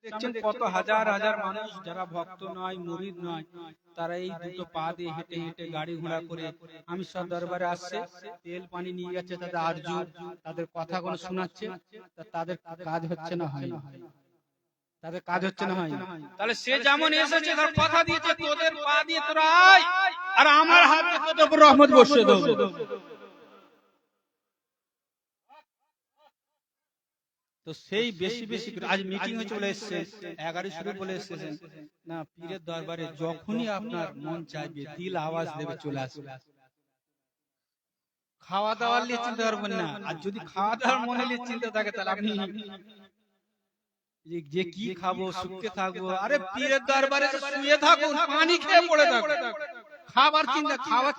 দেখছেন কত হাজার হাজার মানুষ যারা ভক্ত নয়, মুরিদ নয়, তারা এই দুটো পা দিয়ে হেঁটে হেঁটে গাড়ি ঘোড়া করে আমি সব দরবারে আসছে, তেল পানি নিয়ে যাচ্ছে, তাদের আরজু, তাদের কথাগুলো শোনাচ্ছে, তাদের কাজ হচ্ছে না, হয় না, তাদের কাজ হচ্ছে না, হয় না। তাহলে সে যেমন এসেছে তার কথা দিয়েছে, তোদের পা দিয়ে তোরা আয় আর আমার হাতে তোদের উপর রহমত বর্ষিয়ে দেব। তো সেই বেশি বেশি করে আজ মিটিং হয়ে চলে এসেছেন, 11 শুরু বলে এসেছেন না, পীরের দরবারে যখনই আপনার মন চাইবে দিল আওয়াজ দেবে চলে আসবে। খাওয়া দাওয়ার নিয়ে চিন্তা করবেন না, আর যদি খাওয়া দাওয়ার মনে নিয়ে চিন্তা থাকে তাহলে আপনি যে কি খাবো, সুখে থাকবো, আরে পীরের দরবারে শুয়ে থাকুন, পানি খেয়ে পড়ে থাকুন। খাবার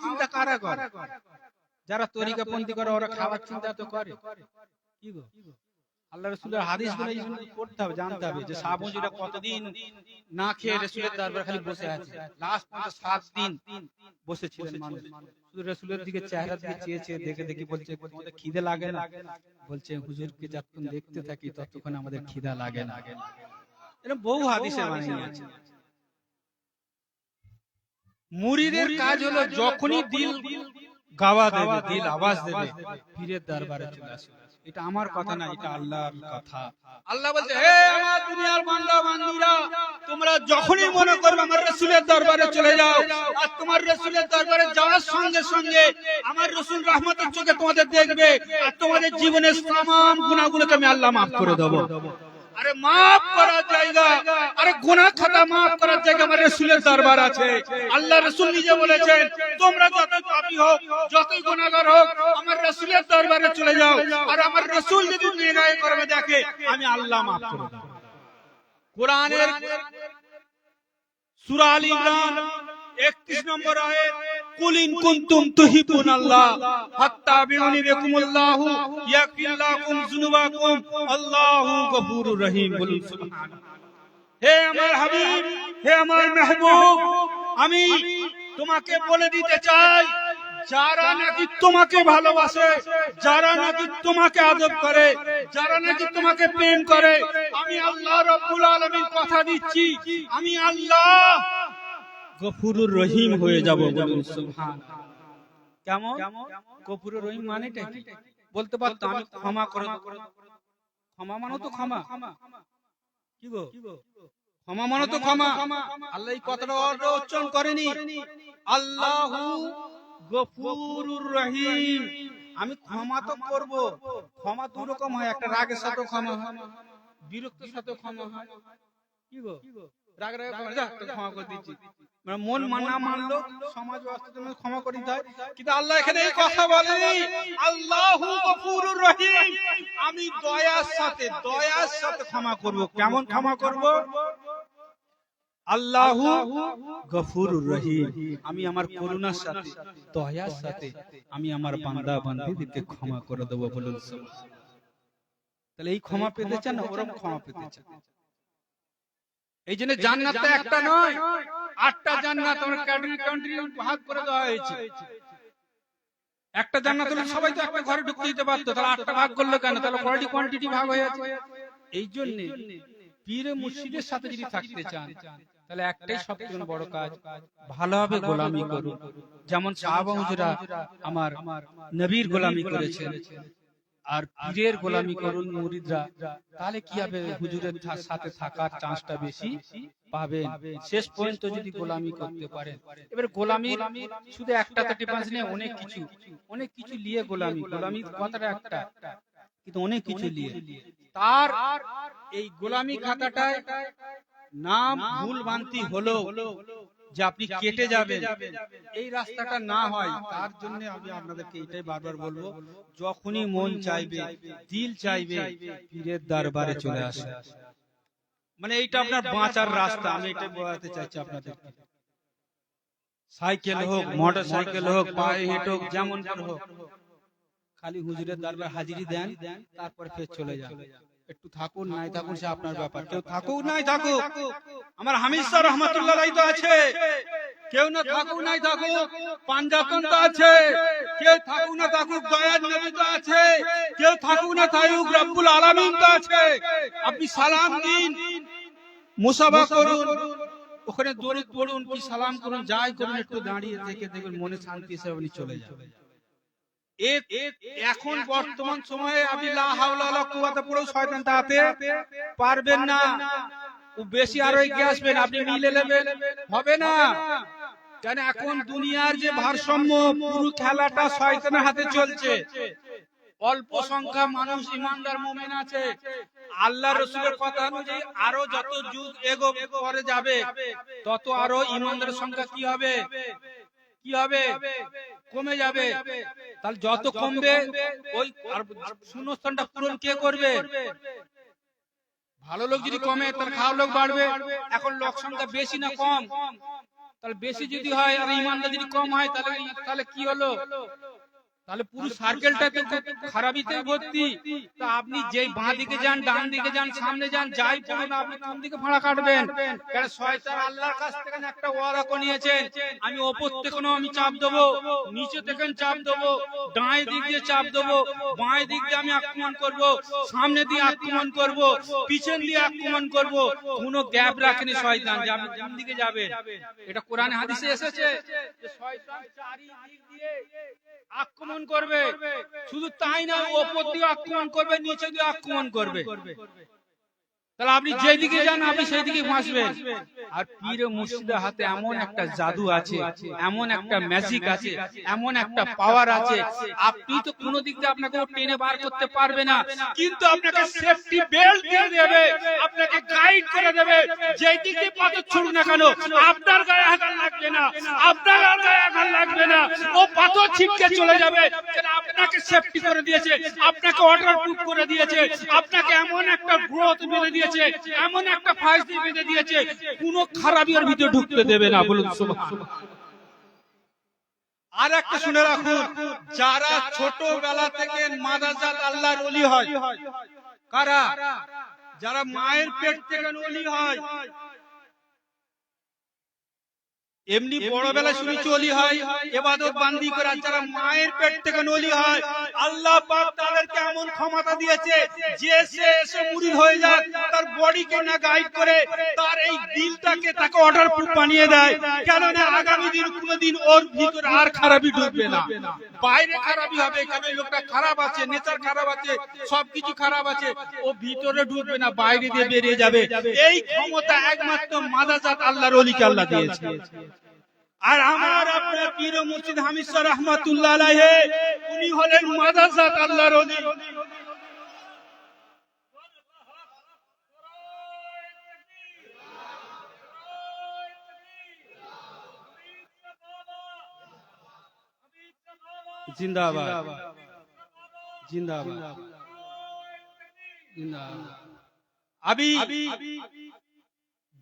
চিন্তা কারা করে? যারা তরিকাপন্থী করে ওরা খাবার চিন্তা তো করে। কি গো, আল্লাহ রাসূলের হাদিসগুলো এই জন্য পড়তে হবে, জানতে হবে যে সাহাবীরা কতদিন না খেয়ে রাসূলের দরবারে খালি বসে আছে। লাস্ট 7 দিন বসেছিলেন মানুষ, শুধু রাসূলের দিকে চেহারা দিকে চেয়েছে, দেখে দেখে বলছে তোমাদের খিদে লাগে না? বলছে হুজুরকে যতক্ষণ দেখতে থাকি ততক্ষণ আমাদের খিদা লাগে না। এরকম বহু হাদিসে বানিয়ে আছে। মুরিদের কাজ হলো যখনই দিল গাওয়া দেবে, দিল আওয়াজ দেবে, পীরের দরবারে চলে আসে। এটা আমার কথা না, এটা আল্লাহর কথা। আল্লাহ বলছে, হে আমার দুনিয়ার বান্দা বান্দীরা, তোমরা যখনই মনে করবে আমার রাসূলের দরবারে চলে যাও, আর তোমার রাসূলের দরবারে যাওয়ার সঙ্গে সঙ্গে আমার রাসূল রহমতের চোখে তোমাদের দেখবে, আর তোমাদের জীবনের तमाम গুনাহগুলোকে আমি আল্লাহ maaf করে দেব। আরে maaf করার জায়গা, আরে গুনাহ খাতা maaf করার জায়গা আমার রাসূলের দরবার আছে। আল্লাহ রাসূল নিজে বলেছেন, তোমরা যতই পাপী হোক, যতই গুনাহগার হোক, আমার রাসূলের দরবারে চলে যাও, আর আমার রাসূল যদি নির্ণয় করবে দেখে, আমি আল্লাহ maaf করে দেব। কোরআনের সূরা আল ইমরান 31 নম্বর আয়াত, কুল ইন কুনতুম তুহিব্বুনাল্লাহ ফাত্তাবিউনি বিকুমুল্লাহু ইয়াগফির লাকুম যুনুবাকুম আল্লাহু গফুরুর রহিম। বলুন সুবহানাল্লাহ। হে আমার হাবিব, হে আমার মেহবুব, আমি তোমাকে বলে দিতে চাই, যারা নাকি তোমাকে ভালোবাসে, যারা নাকি তোমাকে আদব করে, যারা নাকি তোমাকে প্রেম করে, আমি আল্লাহ রাব্বুল আলামিন কথা দিচ্ছি, আমি আল্লাহ গফুরুর রহিম হয়ে যাব। বলুন সুবহানাল্লাহ। কেমন গফুরুর রহিম মানেটা কি? বলতে পারতাম আমি ক্ষমা করে দেব। ক্ষমা মানে তো ক্ষমা, কি গো, ক্ষমা মানে তো ক্ষমা। আল্লাহ এই কথাটা উচ্চারণ করেনি, আল্লাহু গফুরুর রহিম। আমি ক্ষমা তো করব। ক্ষমা দু রকম হয়, একটা রাগের সাথে ক্ষমা হয়, বিরক্তির সাথে ক্ষমা হয়। কি গো, রাগ ক্ষমা করে দিচ্ছি, মানে মন না মানলো সমাজ ব্যবস্থার ক্ষমা করে দিতে হয়। কিন্তু আল্লাহ এখানে এই কথা বলেনি, আল্লাহু গফুরুর রহিম, আমি দয়ার সাথে ক্ষমা করব। কেমন ক্ষমা করব? আল্লাহু গফুরুর রহিম, আমি আমার করুণার সাথে, দয়ার সাথে আমি আমার বান্দা বান্দীদেরকে ক্ষমা করে দেব। বলুন সুবহানাল্লাহ। তাহলে এই ক্ষমা পেতে চান, ওরকম ক্ষমা পেতে চান। এই জন্য জান্নাতটা একটা নয়, 8টা জান্নাত আমরা ক্যাটাগরি ভাগ করে দেওয়া হয়েছে। একটা জান্নাত হলে সবাই তো একটা ঘরে ঢুকতে দিতে পারতো, তাহলে 8টা ভাগ করলো কেন? তাহলে কোয়ান্টিটি ভাগ হয়ে আছে। এই জন্য পীর মুর্শিদের সাথে যদি থাকতে চান, তাহলে একটাই সবচেয়ে বড় কাজ, ভালোভাবে গোলামি করুন। যেমন সাহাবা হুজুরা আমার নবীর গোলামি করেছেন, আর পীরের গোলামি করুন মুরিদরা, তাহলে কি হবে? হুজুরের সাথে থাকার চান্সটা বেশি পাবেন। শেষ পর্যন্ত যদি গোলামি করতে পারেন। এবার গোলামির শুধু একটাতে ডিফারেন্স নেই, অনেক কিছু নিয়ে গোলামি কথাটা একটা, কিন্তু অনেক কিছু নিয়ে। তার এই গোলামি খাতাটায় নাম ভুল ভ্রান্তি হলো যে আপনি কেটে যাবেন, এই রাস্তাটা না হয়, তার জন্য আমি আপনাদেরকে এটাই বারবার বলবো, যখনই মন চাইবে, দিল চাইবে, পীরের দরবারে চলে আসে। মানে এইটা আপনার বাঁচার রাস্তা, আমি এটা বলতে চাইছি আপনাদেরকে। সাইকেল হোক, মোটর সাইকেল হোক, পায়ে হেঁটে হোক, যেমন করে হোক, খালি হুজুরের দরবারে হাজিরি দেন, তারপর ফের চলে যান। একটু থাকুন নাই থাকুন সে আপনার ব্যাপার, কেউ থাকুক নাই থাকুক, আমার হামিদ স্যার রহমাতুল্লাহ আলাইহি তো আছে, কেউ না থাকুক নাই থাকুক, পাঞ্জাতন তো আছে, কেউ থাকুক না থাকুক, দয়ার নবী তো আছে, কেউ থাকুক না থাকুক, রব্বুল আলামিন তো আছে। আপনি সালাম দিন, মুসাফা করুন, ওখানে দরুদ পড়ুন কি সালাম করুন, যাই করুন একটু দাঁড়িয়ে থেকে দেখবেন মনে শান্তি এসে আপনি চলে যাবেন। এখন বর্তমান সময়ে আপনি লা হাওলা ওয়ালা কুওয়াতা পড়েও শয়তান তাড়াতে পারবেন না। ও বেশি আরো এগিয়ে আসবেন, আপনি মিলে নেবেন, হবে না। কেন এখন দুনিয়ার যে ভারসাম্য, পুরো খেলাটা শয়তানের হাতে চলছে। অল্প সংখ্যা মানুষ ইমানদার মুমিন আছে। আল্লাহ রাসূলের কথা অনুযায়ী আরো যত যুগ পরে যাবে তত আরো ইমানদারের সংখ্যা কি হবে, কি হবে, কমে যাবে। তাহলে যত কমবে ওই শূন্যস্থানটা পূরণ কে করবে? ভালো লোক যদি কমে তাহলে খারাপ লোক বাড়বে। এখন লোক সংখ্যা বেশি না কম? তাহলে বেশি যদি হয় আর ইমানদার যদি কম হয় তাহলে কি হলো? তাহলে পুরো সার্কেলটা তো খারাপিতে ভর্তি। তা আপনি যেই বাঁ দিকে যান, ডান দিকে যান, সামনে যান, যাই পড়ুন, আপনি কোন দিকে ভাড়া কাটবেন? কারণ শয়তান আল্লাহর কাছ থেকে একটা ওয়াদা করে নিয়েছেন, আমি ওপর থেকে আমি চাপ দেবো, নিচে থেকে চাপ দেবো, ডান দিক দিয়ে চাপ দেবো, বাঁ দিক দিয়ে আমি আক্রমণ করব, সামনে দিয়ে আক্রমণ করব, পিছন দিয়ে আক্রমণ করব। কোনো গ্যাপ রাখেনি শয়তান যে আপনি কোন দিকে যাবেন। এটা কোরআনে হাদিসে এসেছে যে শয়তান চারিদিক দিয়ে আক্রমণ করবে। শুধু তাই না, ওপর দিয়ে আক্রমণ করবে, নিচে দিয়ে আক্রমণ করবে। তাহলে আপনি যেদিকে যান আপনি সেই দিকে ভাসবেন। আর পীর ও মুর্শিদের হাতে এমন একটা জাদু আছে, এমন একটা ম্যাজিক আছে, এমন একটা পাওয়ার আছে, আপনি তো কোনো দিক দিয়ে আপনাকে টেনে বার করতে পারবে না, কিন্তু আপনাকে সেফটি বেল্ট দিয়ে দেবে, আপনাকে গাইড করে দেবে। যেই দিকে পাথর ছুড়ুক না কেন আপনার গায়ে আঘাত লাগবে না, আপনার গায়ে আঘাত লাগবে না, ও পাথর ছিটকে চলে যাবে। আপনাকে সেফটি করে দিয়েছে, আপনাকে ওয়াটার প্রুফ করে দিয়েছে, আপনাকে এমন একটা গ্রোথ বেঁধে দিয়েছে, এমন একটা ফাইজ বেঁধে দিয়েছে, কোনো খারাপির ভিতরে ঢুকতে দেবে না। বলুন সুবহানাল্লাহ। আর একটা শুনে রাখুন, যারা ছোটবেলা থেকে মাদাজাত আল্লাহর ওলি হয়, কারা? যারা মায়ের পেট থেকে ওলি হয়। এমনি বড় বেলা শুনেছি ওলি হয়, ইবাদত বান্দি করে। যারা মায়ের পেট থেকে ওলি হয়, আল্লাহ পাক তাদেরকে এমন ক্ষমতা দিয়েছে যে সে এসে মুরিদ হয়ে যায়, তার বডিকে না গাইড করে, তার এই দিলটাকে তাকে অর্ডার প্রুফ বানিয়ে দেয়। কেন না আগামী দিন কোনদিন ওর ভিতরে আর খারাপই ঢুকবে না, বাইরে খারাপই হবে। কেন এই লোকটা খারাপ আছে, নেচার খারাপ আছে, সবকিছু খারাপ আছে, ও ভিতরে ঢুকবে না, বাইরে দিয়ে বেরিয়ে যাবে। এই ক্ষমতা একমাত্র মাদাজাত আল্লাহর ওলিকে আল্লাহ দিয়েছে। আর আমার আপনার পীর ও মুর্শিদ হামিদ শাহ রাহমাতুল্লাহ আলাইহি, উনি হলেন মাদাজাত আল্লাহর ওলি। জিন্দাবাদ, জিন্দাবাদ, জিন্দাবাদ। আমি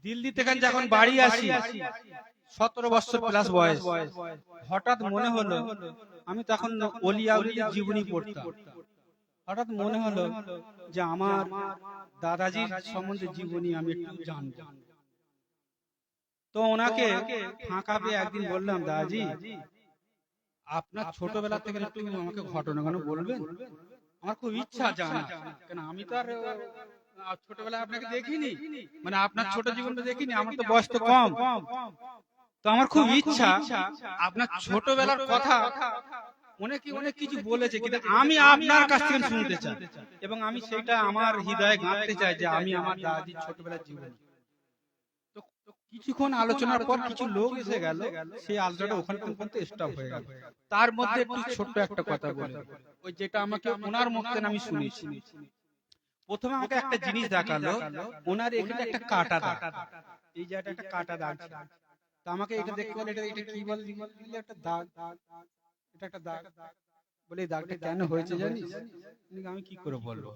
দিল্লি থেকে যখন বাড়ি আসি, 17 বছর প্লাস বয়স, হঠাৎ মনে হলো, আমি তখন ওলিয়া উলির জীবনী পড়তাম, হঠাৎ মনে হলো যে আমার দাদাজির সম্বন্ধে জীবনী আমি একটু জানব। তো ওনাকে ফাঁকা পেয়ে একদিন বললাম, দাদাজি আপনার ছোটবেলা থেকে একটু আমাকে ঘটনাগুলো বলবেন, আমার খুব ইচ্ছা জানা। কেন আমি তো আর ছোটবেলায় আপনাকে দেখিনি, মানে আপনার ছোট জীবনটা দেখিনি, আমার তো বয়স তো কম, তো আমার খুব ইচ্ছা আপনার ছোটবেলার কথা। অনেকে অনেক কিছু বলেছে, কিন্তু আমি আপনার কাছ থেকে শুনতে চাই, এবং আমি সেটা আমার হৃদয়ে গাঁথতে চাই যে আমি আমার দাদির ছোটবেলার জীবন। তো কিছুক্ষণ আলোচনার পর কিছু লোক এসে গেল, সেই আলোচনাটা ওখানে পর্যন্ত স্টপ হয়ে গেল। তার মধ্যে একটু ছোট্ট একটা কথা বলে, ওই যেটা আমাকে ওনার মুখে আমি শুনেছি। প্রথমে আমাকে একটা জিনিস দেখালো, ওনার এখানে একটা কাটা দাগ, এই যে একটা কাটা দাগ, তো আমাকে এটা দেখতে বলে, এটা কি বলে, একটা দাগ, এটা একটা দাগ, বলে এই দাগটা কেন হয়েছে জানিস? আমি কি করে বলবো?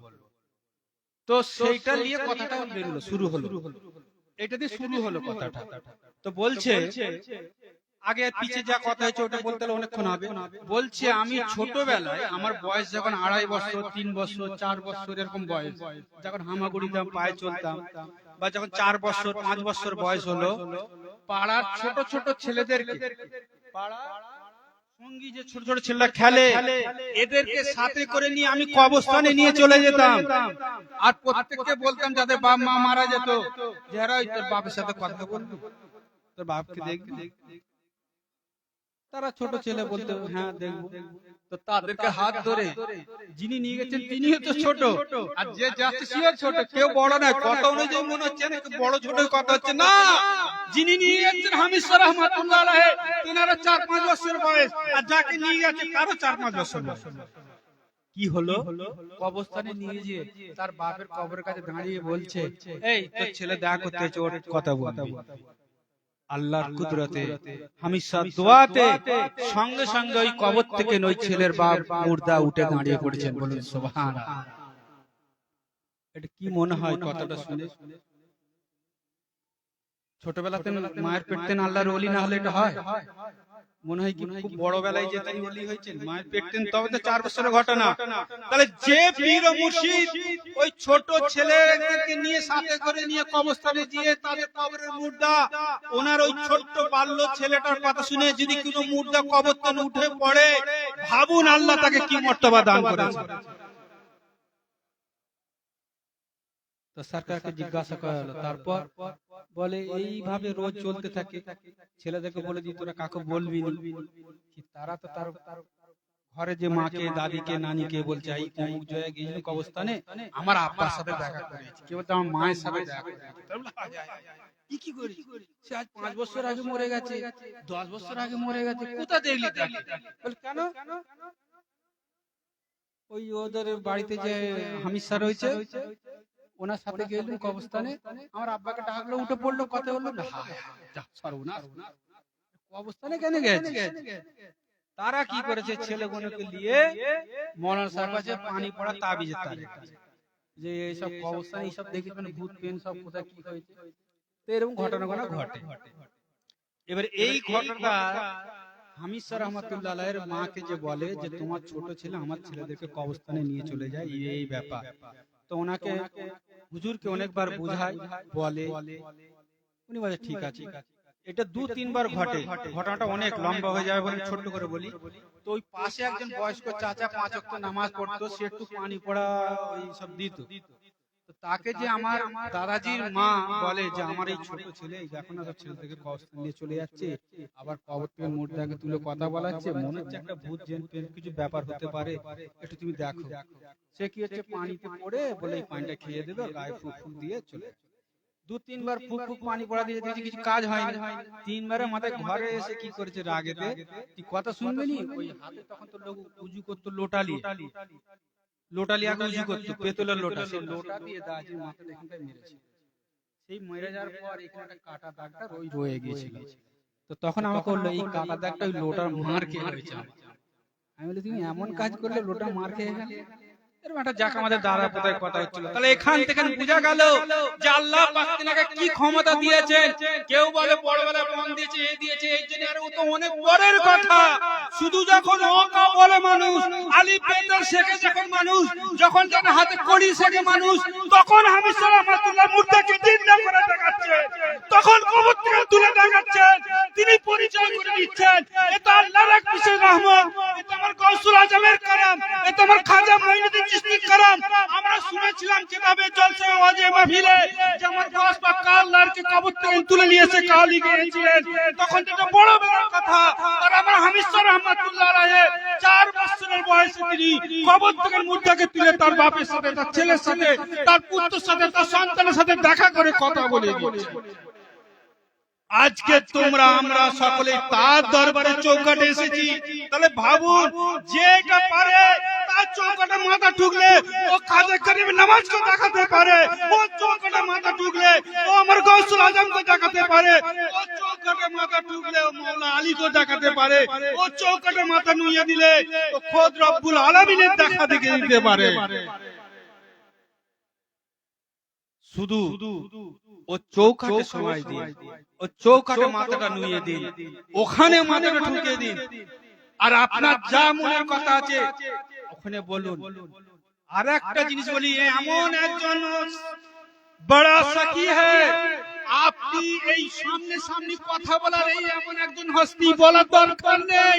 তো সেইটা নিয়ে কথাটা বেরোলো, শুরু হলো, এটা দিয়ে শুরু হলো কথাটা। তো বলছে আগে পিছে যা কথা হয়েছে ওটা বলতে হলে অনেকক্ষণ হবে। বলছে আমি ছোটবেলায়, আমার বয়স যখন 2.5 বছর, 3 বছর, 4 বছর এরকম বয়স, যখন হামাগুড়িতাম, পায়ে চলতাম, বা যখন 4 বছর 5 বছর বয়স হলো, পাড়ার ছোট ছোট ছেলেদেরকে, পাড়ার সঙ্গী যে ছোট ছোট ছেলেরা খেলে, এদেরকে সাথে করে নিয়ে আমি কবরস্থানে নিয়ে চলে যেতাম, আর প্রত্যেককে বলতাম যাদের বাপ মা মারা যেত, যারা তোর বাপের সাথে কথা বলবি, তোর বাপকে দেখবি। তারা ছোট ছেলে বলতে হ্যাঁ দেখবো। তো তাদেরকে হাত ধরে যিনি নিয়ে গেছেন তিনিও তো ছোট, আর যে যাচ্ছে সেও ছোট, কেউ বড় নয়। কথা অনুযায়ী মনে হচ্ছে না বড় ছোট কথা হচ্ছে না। যিনি নিয়ে যাচ্ছেন হামিদ স্যার রহমাতুল্লাহ আলাইহি, তিনারও 4-5 বছর বয়স, আর যাকে নিয়ে যাচ্ছে তারও 4-5 বছর বয়স। কি হলো? কবরস্থানে নিয়ে গিয়ে তার বাপের কবরের কাছে দাঁড়িয়ে বলছে, এই তোর ছেলে দেখা করতে এসেছে, ওর কথা বলবি। আল্লাহর কুদরতে হামিদ স্যার দোয়াতে সঙ্গে সঙ্গে ওই কবর থেকে ওই ছেলের বাপ মুর্দা উঠে দাঁড়িয়ে পড়েছেন। বলুন সুবহানাল্লাহ। এটা কি মনে হয় কথাটা শুনে? ছোটবেলাতে মায়ের পেটতে আল্লাহর ওলি না হলে এটা হয়? মনে হয় কি খুব বড় বেলায় যে তিনি ওলি হয়েছেন, মায়ের পেটতেন তবে তো 4 বছরের ঘটনা। তাহলে যে পীর ও মুর্শিদ ওই ছোট ছেলেদেরকে নিয়ে সাথে করে নিয়ে কবরস্থানে গিয়ে তাদের কবরের মুর্দা, ওনার ওই ছোট্ট বাল্য ছেলেটার কথা শুনে যদি কোনো মুর্দা কবর থেকে উঠে পড়ে, ভাবুন আল্লাহ তাকে কি মর্তবা দান করেছে। তো সরকারকে জিজ্ঞাসা করা হলো, তারপর বলে এইভাবে রোজ চলতে থাকে। ছেলেদেরকে বলে দিই তোরা কাকে বলবি না। তারা তো তার ঘরে যে মাকে দাদিকে নানিকে বলছে এই অমুক জায়গায় গিয়েছিল কবরস্থানে, আমার আব্বার সাথে দেখা করেছি, কেউ তো আমার মায়ের সাথে দেখা করেছি। কি করি সে আজ 5 বছর আগে মরে গেছে, 10 বছর আগে মরে গেছে, কোথা দেখলি তাকে? বল কেন? ওই ওদের বাড়িতে যে হামিদ স্যার রয়েছে, ওনার সাথে গেলাম কবরস্থানে, আমার আব্বাকে ডাকলো, উঠে পড়লো, কথা বললো না। কবরস্থানে কেন গেছে? তারা কি করেছে, ছেলেগুলোকে নিয়ে মৌলানা সাহেব কাছে পানি পড়া তাবিজ তারে, যে এইসব কবরস্থানে এইসব দেখি ভূত পেন সব কোথায় কি হয়েছে, তো এরকম ঘটনাগুলো ঘটে। এবার এই ঘটনাটা হামিদ স্যার রহমাতুল্লাহ আলাইহির মাকে যে বলে যে তোমার ছোট ছেলে আমার ছেলেদেরকে কবরস্থানে নিয়ে চলে যায়, এই ব্যাপার। তো ওনাকে হুজুরকে অনেকবার বুঝায়, বলে, উনি বলে ঠিক আছে। এটা 2-3 বার ঘটে, ঘটনাটা অনেক লম্বা হয়ে যাবে বলে ছোট্ট করে বলি। তো ওই পাশে একজন বয়স্ক চাচা 5 ওয়াক্ত নামাজ পড়তো, সে একটু পানি পড়া ওই সব দিত। তো তাকে যে আমার দাদাজির মা বলে যে আমার এই ছোট ছেলে দেখো না, সব ছেলে থেকে কবরস্থানে নিয়ে চলে যাচ্ছে, আবার কবর থেকে মুর্দাকে তুলে কথা বলাচ্ছে, মনে হচ্ছে একটা ভূত জেন পেন কিছু ব্যাপার হতে পারে, একটু তুমি দেখো। সে কি হচ্ছে পানিতে পড়ে বলে এই পানিটা খেয়ে দেবে, গায়ে ফুক ফুক দিয়ে চলে। 2-3 বার ফুক ফুক পানি পড়া দিয়ে দেখছি কিছু কাজ হয়নি। 3 বারে মাথায় ঘরে এসে কি করেছে রাগেতে, কি কথা শুনবে নি, ওই হাতে তখন তো লোক উজু করতো লোটালি, লোটালি আগে উজু করতো, পেতলের লোটা, সেই লোটা দিয়ে দাজির মাথাটা এখানটায় মেরেছে। সেই মেরে যাওয়ার পর এখানে একটা কাটা দাগটা রয়ে গিয়েছিল। তো তখন আমাকে বললো এই কাটা দাগটা ওই লোটার মার খেয়ে হয়েছে। আমি বলি তুমি এমন কাজ করলে লোটা মার খেয়ে গেল? আমাদের দাদা কোথায় কথা হচ্ছিল। তাহলে এখান থেকে বোঝা গেল যে আল্লাহ পাক তিনাকে কি ক্ষমতা দিয়েছেন। কেউ বলে বড় বড় বন দিয়েছে, এই দিয়েছে, এই জন্য, আর ও তো অনেক পরের কথা। শুধু যখন ওকা বলে মানুষ, আলিফ বেতার শেখে যখন মানুষ, যখন যখন হাতে কড়ি শেখে মানুষ, তখন হামিদ স্যার রহমাতুল্লাহ মুর্দাকে জিন্দা করে দেখাচ্ছে, তখন কবর থেকে তুলে দেখাচ্ছেন, তিনি পরিচয় করে দিচ্ছেন এটা আল্লাহর এক বিশেষ রহমত, এটা আমার গৌসুল আজমের কারাম, এটা আমার খাজা মঈনুদ্দিন চিশতির কারাম। আমরা শুনেছিলাম কিতাবে জলসা ওয়াজে মাহফিলে যে আমার গাছ পাক আল্লাহকে কবর থেকে তুলে নিয়ে এসে কালি গিয়েছিলেন, তখন এটা বড় বড় কথা। আর আমার হামিদ স্যার রহমাতুল্লাহ আলাইহি 4 বছরের বয়সে তিনি কবর থেকে মুর্দাকে তুলে তার বাপের সাথে, তার ছেলের সাথে, তার পুত্রের সাথে, তার সন্তানের সাথে দেখা করে কথা বলে গিয়েছেন। আজকে তোমরা আমরা সকলে তার দরবারে চৌকাটে এসেছি। তাহলে ভাবুন, যেটা পারে তার চৌকাটে মাথা ঠুকলে ও কাজে করিম নামাজকে দেখাতে পারে, ও চৌকাটে মাথা ঠুকলে ও আমার গৌসুল আজমকে দেখাতে পারে, ও চৌকাটে মাথা ঠুকলে ও মাওলানা আলীকে দেখাতে পারে, ও চৌকাটে মাথা নুইয়ে দিলে ও খোদ রব্বুল আলামিনের দেখা দেখে দিতে পারে। শুধু ও চৌকাটে সময় দিন, ও চৌকাটে মাথাটা নুইয়ে দিন, ওখানে মাথাটা ঢুকিয়ে দিন, আর আপনার যা মনের কথা আছে ওখানে বলুন। আর একটা জিনিস বলি, এমন একজন বড় সাকি হ্যায়, আপনি আপনি এই সামনে সামনে কথা বলার এই এমন একজন হস্তি বলার দরকার নেই,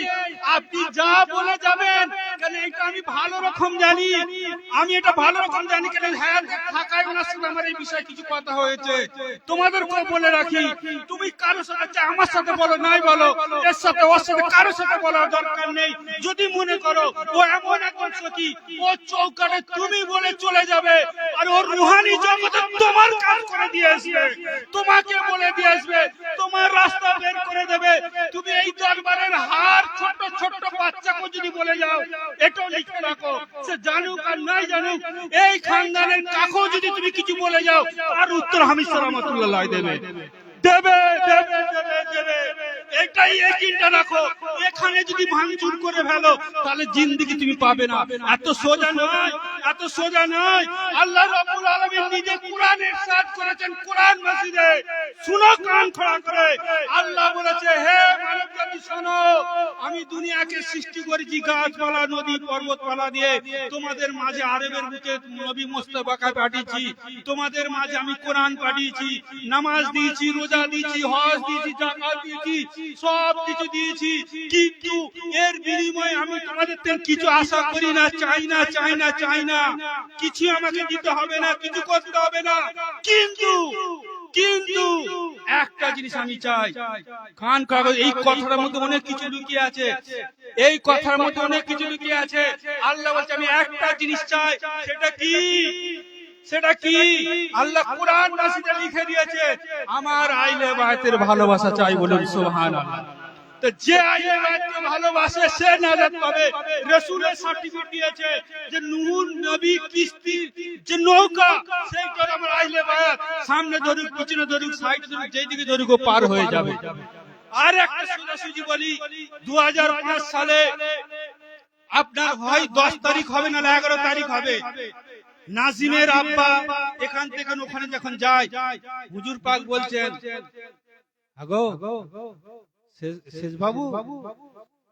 আপনি যা বলে যাবেন। কেন এটা আমি ভালো রকম জানি, আমি এটা ভালো রকম জানি। কেন হ্যাঁ থাকায় ওনার সাথে আমার এই বিষয়ে কিছু কথা হয়েছে। তোমাদেরকে বলে রাখি, তুমি কারোর সাথে, আমার সাথে বলো নাই বলো, এর সাথে ওর সাথে কারোর সাথে বলার দরকার নেই। যদি মনে করো ও এমন একজন সখী, ও চৌকাটে তুমি বলে চলে যাবে, আর ওর রুহানি জগতে তোমার কাজ করে দিয়ে আসবে, তোমাকে বলে দিয়ে আসবে, তোমার রাস্তা বের করে দেবে। তুমি এই দরবারের হার ছোট ছোট বাচ্চাকে যদি বলে যাও, এটাও লিখে রাখো, সে জানুক আর নাই জানুক, এই খানদানের কাকেও যদি তুমি কিছু বলে যাও, তার উত্তর হামিদ রহমাতুল্লাহ দেবে দেবে দেবে দেবে দেবে। এটাই একইটা রাখো। এখানে যদি ভাঙচুর করে ফেলো, তাহলে জিন্দেগি তুমি পাবে না। এত সোজা নয়, এত সোজা নয়। আল্লাহ রাব্বুল আলামিন নিজে কোরআনে ইরশাদ করেছেন, কোরআন মাজিদে শুনো কান খোলা করে। আল্লাহ বলেছে, হে মানব জাতি শোনো, আমি দুনিয়াকে সৃষ্টি করেছি গাছপালা, নদী, পর্বতপালা দিয়ে। তোমাদের মাঝে আরবের বুকে নবী মুস্তাফাকে পাঠিয়েছি, তোমাদের মাঝে আমি কোরআন পাঠিয়েছি, নামাজ দিয়েছি, রোজা দিয়েছি, হজ দিয়েছি, যাকাত দিয়েছি, সব কিছু দিয়েছি। কিন্তু এর বিনিময়ে আমি তোমাদের থেকে কিছু আশা করি না, চাই না, চাই না, চাই না। কিছু আমাকে দিতে হবে না, কিছু করতে হবে না। কিন্তু কিন্তু একটা জিনিস আমি চাই, কান কাগজ। এই কথার মধ্যে অনেক কিছু লুকিয়ে আছে, এই কথার মধ্যে অনেক কিছু লুকিয়ে আছে। আল্লাহ বলছে, আমি একটা জিনিস চাই। সেটা কি? সেটা কি? আল্লাহ কোরআন মাজিদে লিখে দিয়েছে, আমার আহলে বায়তের ভালোবাসা চাই। বলুন সুবহানাল্লাহ। তো যে আহলে বায়তকে ভালোবাসে সে নাজাত পাবে। রাসূলের সার্টিফিকেট দিয়েছে যে নূহ নবী কিস্তি যে নৌকা, সেইটা আমার আহলে বায়ত, সামনে ধরুক, পিছনে ধরুক, সাইডে ধরুক, যেই দিকে ধরুক ও পার হয়ে যাবে। আর একটা সোজাসুজি বলি, 2005 সালে আপনার হয় 10 তারিখ হবে না 11 তারিখ হবে, নাজিমের আব্বা এখান থেকে ওখানে যখন যায়, হুজুর পাক বলছেন, আগো শেষ বাবু,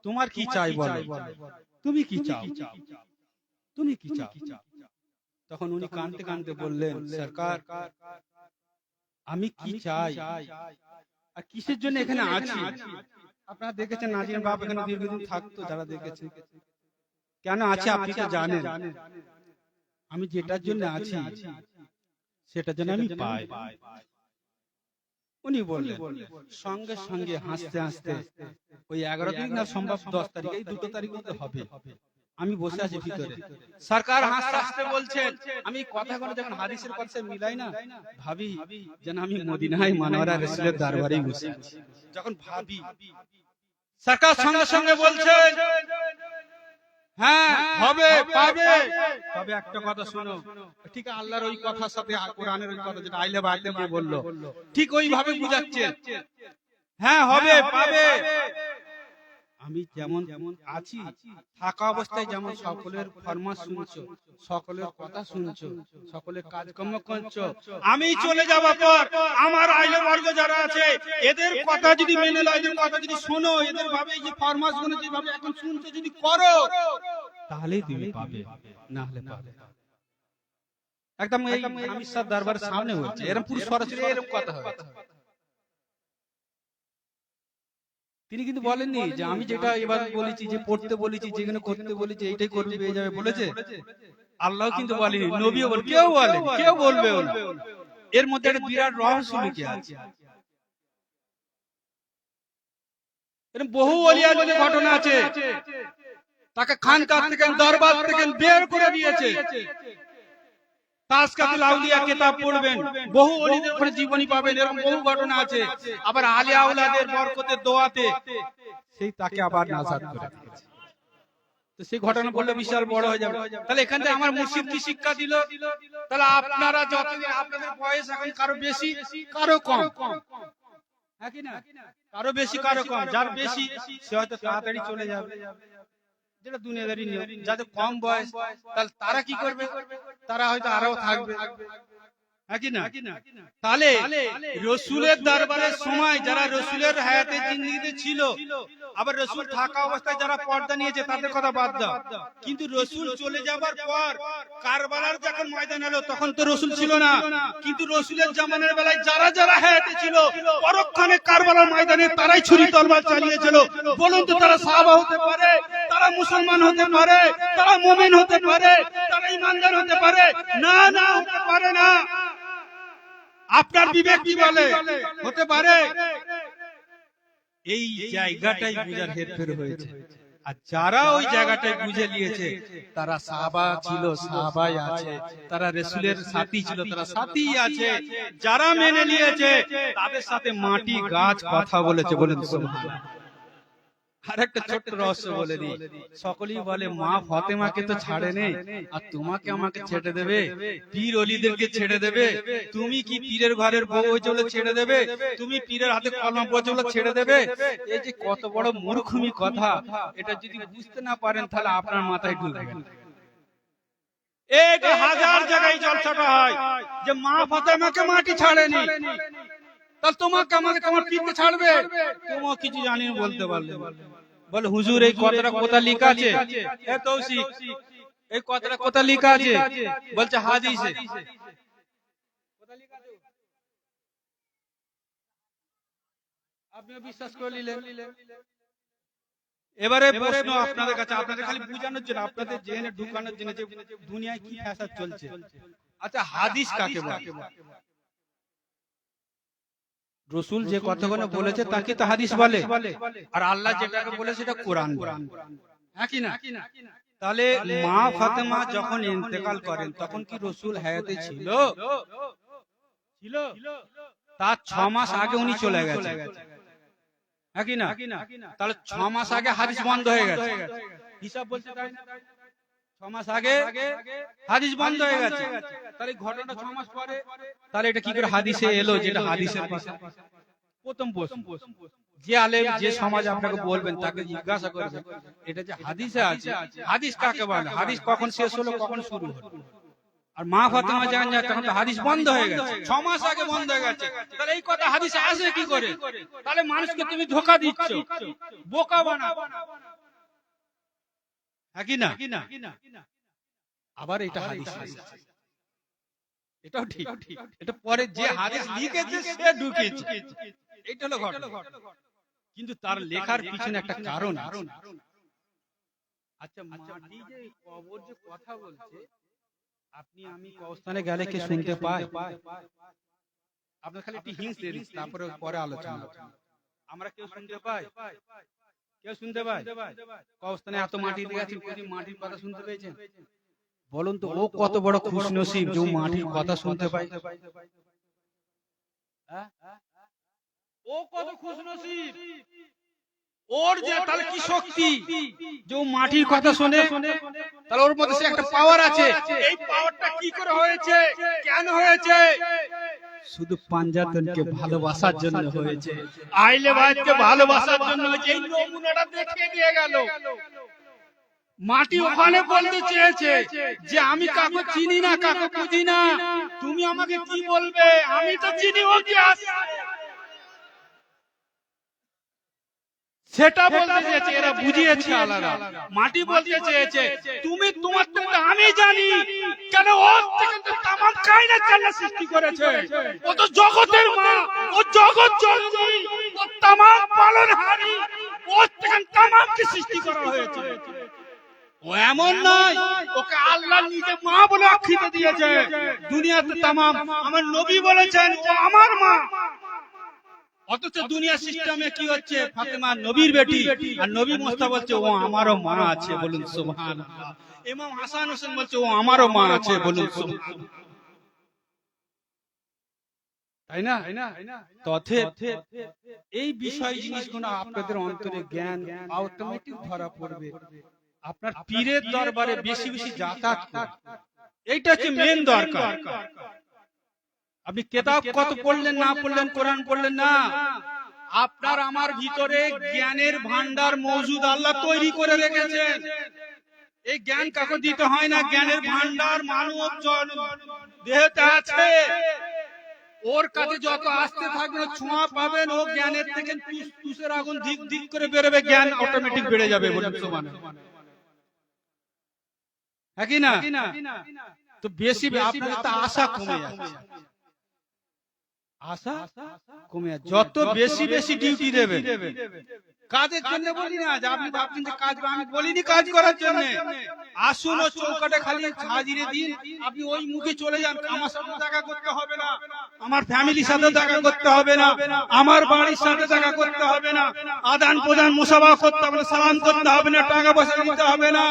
তোমার কি চাই বলো, তুমি কি চাও, তুমি কি চাও? তখন উনি কাঁদতে কাঁদতে বললেন, সরকার আমি কি চাই আর কিসের জন্য এখানে আছি। আপনারা দেখেছেন নাজিমের বাপ এখানে দীর্ঘদিন থাকতো, যারা দেখেছেন। কেন আছে আপনি তো জানেন। আমি যেটার জন্য আছি সেটার জন্য আমি পাই। উনি বললেন, সঙ্গে সঙ্গে হাসতে হাসতে, ওই 11 তারিখ না সম্ভব 10 তারিখ, এই দুটো তারিখ মধ্যে হবে। আমি বসে আছি ভিতরে, সরকার হাসতে হাসতে বলছেন, আমি কথাগুলো যখন হাদিসের কথা মিলাই না, ভাবি যেন আমি মদিনায় মনোয়ারা রাসূলের দরবারে বসে আছি। যখন ভাবি, সরকার সঙ্গে সঙ্গে বলছেন, হ্যাঁ হবে, পাবে। তবে একটা কথা শোনো, ঠিক আল্লাহর ওই কথার সাথে কোরআনের ওই কথা যেটা আইলে বাইলে দিয়ে বললো, ঠিক ওইভাবে বুঝাচ্ছে, হ্যাঁ হবে, পাবে। আমি যেমন আছি, থাকা অবস্থায় যেমন সকলের ফরমাস শুনছো, সকলের কথা শুনছো, সকলের কাজকর্ম করছো, আমি চলে যাওয়ার পর আমার আইলে বর্গ যারা আছে, এদের কথা যদি মেনে নাও, এদের কথা যদি শোনো, এদের ভাবে যে ফরমাস গুলো যেভাবে এখন শুনছো যদি করো, তাহলেই তুমি পাবে, না হলে পাবে। একদম এই আমির দরবারের সামনে হচ্ছে, এরকম পুরো সরাসরি এরকম কথা হচ্ছে। তিনি কিন্তু বলেননি যে আমি যেটা এবার বলেছি, যে পড়তে বলেছি, যেখানে করতে বলেছি, এইটাই করবে পেয়ে যাবে বলেছে। আল্লাহ কিন্তু বলেনি, নবীও বলেন, কেউ বলেন, কেউ বলবেও না। এর মধ্যে একটা বিরাট রহস্য লুকিয়ে আছে। এরকম বহু ওলিয়া আজমের ঘটনা আছে, তাকে খানকাহ থেকে, দরবার থেকে বের করে দিয়েছে। তাসকাতুল আউলিয়া কিতাব পড়বেন, বহু ওলিদের ওখানে জীবনী পাবেন, এরকম বহু ঘটনা আছে। আবার আলে আওলাদের বরকতের দোয়াতে সেই তাকে আবার নাজাত করে দিয়েছে। তো সেই ঘটনা বললে বিশাল বড় হয়ে যাবে। তাহলে এখান থেকে আমার মুর্শিদ কি শিক্ষা দিল? তাহলে আপনারা যতদিন, আপনাদের বয়স এখন কারো বেশি কারো কম, হ্যাঁ কি না? কারো বেশি কারো কম। যার বেশি সে হয়তো তাড়াতাড়ি চলে যাবে, যেটা দুনিয়াদারি নিয়ম। যাদের কম বয়স, তাহলে তারা কি করবে? তারা হয়তো আরো থাকবে। নাকি না? তাহলে রসুলের দরবারের সময় যারা রসুলের হায়াতে জিন্দেগিতে ছিল, আবার রসুল থাকা অবস্থায় যারা পর্দা নিয়েছে তাদের কথা বাদ দাও, কিন্তু রসুল চলে যাবার পর কারবালার যখন ময়দান এলো তখন তো রসুল ছিল না, কিন্তু রসুলের জামানের বেলায় যারা যারা হায়াতে ছিল পরক্ষণে কারবালার ময়দানে তারাই ছুরি তলবার চালিয়েছিল। বলুন তো তারা সাহাবা হতে পারে, তারা মুসলমান হতে পারে, তারা মুমিন হতে পারে, তারা ঈমানদার হতে পারে? না, না, হতে পারে না। আপনার বিবেক কি বলে? হতে পারে? এই জায়গাটাই বুঝার হেরফের হয়েছে। আর যারা ওই জায়গাটায় বুঝে নিয়েছে তারা সাহাবা ছিল, সাহাবাই আছে, তারা রাসূলের সাথী ছিল, তারা সাথী আছে। যারা মেনে নিয়েছে তাদের সাথে মাটি গাছ কথা বলেছে। বলেন সুবহানাল্লাহ। আর একটা ছোট্ট রহস্য বলে দিই, সকলেই বলে মা ফাতেমাকে তো ছাড়েনি, আর তোমাকে আমাকে ছেড়ে দেবে, পীর ওলিদেরকে ছেড়ে দেবে, তুমি কি পীরের ঘরের বউ হয়েছে বলে ছেড়ে দেবে, তুমি পীরের হাতে কলম পড়েছে বলে ছেড়ে দেবে? এই যে কত বড় মূর্খমি কথা, এটা যদি বুঝতে না পারেন তাহলে আপনার মাথায় ঢুকবে না। এক হাজার জায়গায় জলসাটা হয় যে মা ফাতেমাকে মাটি ছাড়েনি, তাহলে তোমাকে আমাকে তোমার পীরকে ছাড়বে? তোমার কিছু জানি বলতে পারলে বলে হুজুর এই কথাটা কোথায় লেখা আছে? এ তৌসিফ, এই কথাটা কোথায় লেখা আছে? বলছে হাদিসে। কোথায় লেখা আছে? আপনিও বিশ্বাস করে নিলেন। এবারে প্রশ্ন আপনাদের কাছে, আপনাদের খালি বুঝানোর জন্য, আপনাদের জেনে ঢুকানোর জন্য যে দুনিয়ায় কি ফ্যাসাদ চলছে। আচ্ছা, হাদিস কাকে বলে? রসুল যে কথাগুলো বলেছে তাকে তো হাদিস বলে, আর আল্লাহ যেটাকে বলে সেটা কোরআন বলে, হ্যাঁ কি না? তাহলে মা ফাতেমা যখন ইন্তেকাল করেন তখন কি রসুল হায়াতে ছিল? ছিল। তার 6 মাস আগে উনি চলে গেছে, হ্যাঁ কি না? তাহলে 6 মাস আগে হাদিস বন্ধ হয়ে গেছে, হিসাব বলছে তাই না? 6 মাস আগে হাদিস বন্ধ হয়ে গেছে, তাহলে ঘটনা 6 মাস পরে, তাহলে এটা কি করে হাদিসে এলো? যেটা হাদিসের ভাষা। প্রথম প্রশ্ন, যে আলেম যে সমাজ আপনাকে বলবেন তাকে জিজ্ঞাসা করবেন এটা যে হাদিসে আছে, হাদিস কাকে বলে? হাদিস কখন শেষ হলো, কখন শুরু হলো? আর মা ফাতেমা জান যায় তখন তো হাদিস বন্ধ হয়ে গেছে, 6 মাস আগে বন্ধ হয়ে গেছে, তাহলে এই কথা হাদিসে আসে কি করে? তাহলে মানুষকে তুমি ধোঁকা দিচ্ছ, বোকা বানাও, হ্যাঁ কি না? আবার এটা হাদিস এসেছে, এটাও ঠিক, এটা পরে যে হাদিস লিখেছে সে ঢুকিয়েছে, এটা হলো ঘটনা। কিন্তু তার লেখার পিছনে একটা কারণ আছে। আচ্ছা, মাটি যে কবর যে কথা বলছে, আপনি আমি কবরস্থানে গেলে কি শুনতে পাই? আপনার খালি একটু হিংস দিয়ে দিচ্ছি, তারপরে পরে আলোচনা। আমরা কেউ শুনতে পাই? কেউ শুনতে পাই? কবরস্থানে এত মাটি দিয়ে আছে, কোন মাটির কথা শুনতে পেয়েছেন? বলুন তো ও কত বড় খুশনসিব যে মাটির কথা শুনতে পায়। ও কত খুশনসিব, ওর যে তাহলে কি শক্তি যে মাটির কথা শুনে, তাহলে ওর মধ্যে একটা পাওয়ার আছে। এই পাওয়ারটা কি করে হয়েছে, কেন হয়েছে? শুধু পাঞ্জাতনকে ভালোবাসার জন্য হয়েছে, আইলে ভাইকে ভালোবাসার জন্য হয়েছে। এই নমুনাটা দেখিয়ে দিয়ে গেল। মাটি ওখানে বলতে চেয়েছে যে আমি কাকে চিনি না, কাকে বুঝি না, তুমি আমাকে কি বলবে, আমি তো চিনি ও কি আছে, সেটা বলতে চেয়েছে। এরা বুঝিয়েছে আলাদা। মাটি বলতে চেয়েছে তুমি তোমার থেকে আমি জানি, কেন ওর থেকে তো তামাম কায়নাত আল্লাহ সৃষ্টি করেছে, ও তো জগতের মা, ও জগৎ জননী, ও তামাম পালনহারী, ওর থেকে তামামকে সৃষ্টি করা হয়েছে। ও এমন নয়, ওকে আল্লাহ নিজে মা বলে আখ্যায়িত দিয়েছে। দুনিয়াতে তামাম আমার নবী বলেছেন ও আমার মা, অথচ দুনিয়া সিস্টেমে কি হচ্ছে, ফাতেমা নবীর বেটি, আর নবী মুস্তাফা বলছে ও আমারও মা আছে। বলুন সুবহানাল্লাহ। ইমাম হাসান হোসেন বলছে ও আমারও মা আছে। বলুন সুবহানাল্লাহ। তাই না? তথে এই বিষয় জিনিসগুলো আপনাদের অন্তরে জ্ঞান অটোমেটিক ধরা পড়বে। আপনার পীরের দরবারে বেশি বেশি যাতায়াত করুন, এইটা হচ্ছে মেন দরকার। আপনি কিতাব কত পড়লেন না পড়লেন, কোরআন পড়লেন না, আপনার আমার ভিতরে জ্ঞানের ভান্ডার মজুদ আল্লাহ তৈরি করে রেখেছেন। এই জ্ঞান কাকে দিতে হয় না, জ্ঞানের ভান্ডার মানব দেহতে আছে, ওর কাছে যত আসতে থাকবে ছোঁয়া পাবেন, ও জ্ঞানের থেকে তুষের আগুন দিক দিক করে বেরোবে, জ্ঞান অটোমেটিক বেড়ে যাবে। বলুন সুবহানাল্লাহ। একই না? তো বেশি আপনাদের তো আশা কমে যাচ্ছে, আশা কমে যাচ্ছে। যত বেশি বেশি ডিউটি দেবে, কাজের জন্য বলি না যে আপনি ভাবছেন যে কাজ, আমি বলিনি কাজ করার জন্য। আসুন ও চৌকাটে খালি হাজিরে দিন, আপনি ওই মুখে চলে যান। আমার সাথে দেখা করতে হবে না, আমার ফ্যামিলির সাথে দেখা করতে হবে না, আমার বাড়ির সাথে দেখা করতে হবে না, আদান প্রদান মুসাফা করতে হবে না, সালাম করতে হবে না, টাকা পয়সা দিতে হবে না,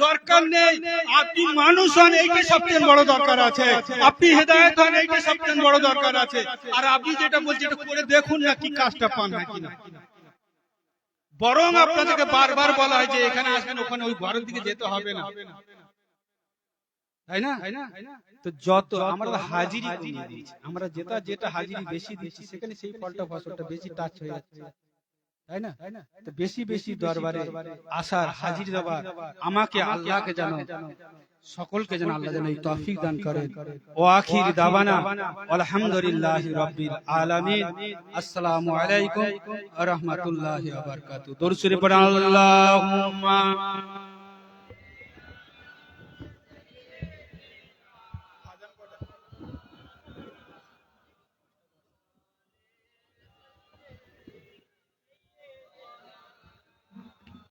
দরকার নেই। আপনি মানুষ হন, এইটা সবচেয়ে বড় দরকার আছে। আপনি হেদায়েত হন, এইটা সবচেয়ে বড় দরকার আছে। আর আপনি যেটা বলছেন এটা করে দেখুন না কি কাজটা পান নাকি না। বরং আপনাদেরকে বারবার বলা হয় যে এখানে আসবেন, ওখানে ওই ঘরের দিকে যেতে হবে না, তাই না? তো যত আমরা হাজিরি কমিয়ে দিয়েছি, আমরা যেটা হাজিরি বেশি দিচ্ছি সেখানে সেই ফলটা ফসলটা বেশি টাচ হয়ে যাচ্ছে, তাই না? তো বেশি বেশি দরবারে আসার, হাজির দেওয়ার, আমাকে আল্লাহকে জানো, সকলকে যেন আল্লাহ যেন এই তৌফিক দান করেন। ও আখির দাওয়ানা আলহামদুলিল্লাহি রাব্বিল আলামিন। আসসালামু আলাইকুম ওয়া রাহমাতুল্লাহি ওয়া বারাকাতুহু। দরুদ শরীফ পড়েন। আল্লাহুম্মা